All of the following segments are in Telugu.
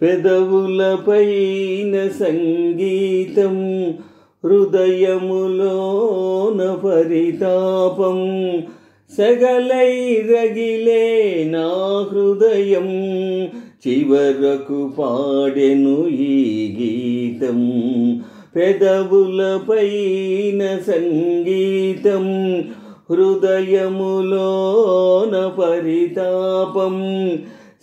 పెదవులపైన సంగీతం, హృదయములోన పరితాపం, సగలై రగిలే నా హృదయం, చివరకు పాడెను ఈ గీతం. పెదవులపైన సంగీతం, హృదయములోన పరితాపం,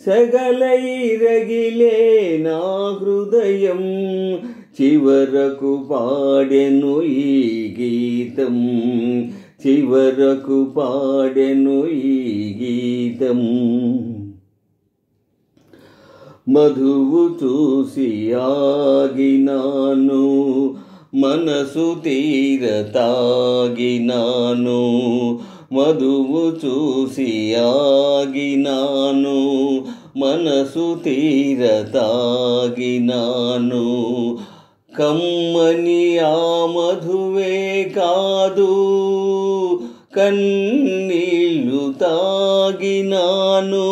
సగలై రగిలే నా హృదయం, చివరకు పాడెను ఈ గీతం, చివరకు పాడెను ఈ గీతం. మధువు చూసి ఆగినాను, మనసు తీర తాగినాను. మధువు చూసి ఆగినాను, మనసు తీర తాగినాను. కమ్మని ఆ మధువే కాదు, కన్నీళ్ళు తాగినాను,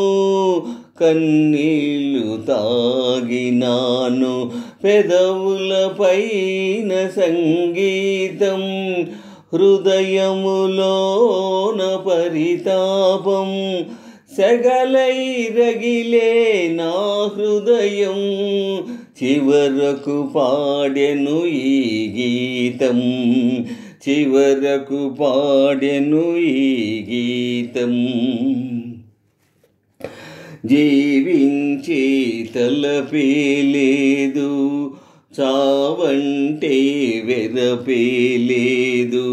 కన్నీళ్ళు తాగినాను. పెదవులపైన సంగీతం, హృదయములోన పరితాపం, సగలై రగిలే నా హృదయం, చివరకు పాడెను ఈ గీతం, చివరకు పాడెను ఈ గీతం. జీవించే తలపే లేదు, చావంటే వెరపే లేదు.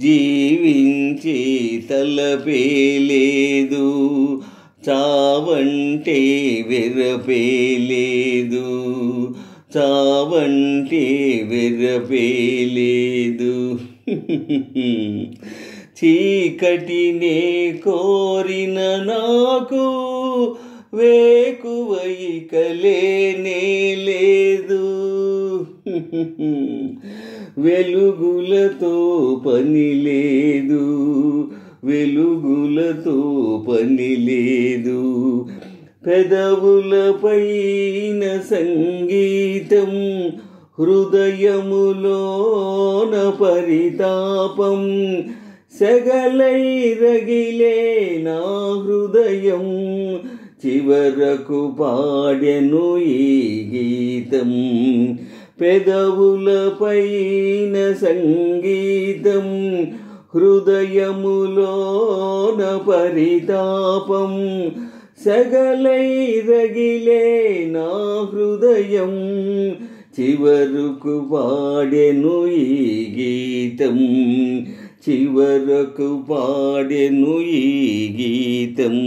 జీవించే తలపే లేదు, చావంటే వెరపే లేదు. చావంటే వెరపే లేదు. చీకటినే కోరిన నాకు వేకువ ఇక లేనే లేదు. వెలుగులతో పని లేదు, వెలుగులతో పని లేదు. పెదవులపైన సంగీతం, హృదయములోన పరితాపం, సగలై రగిలే నా హృదయం, చివరకు పాడెను ఈ గీతం. పెదవులపైన సంగీతం, హృదయములోన పరితాపం, సగలై రగిలే నా హృదయం, చివరకు పాడెను ఈ గీతం, చివరకు పాడెను ఈ గీతం.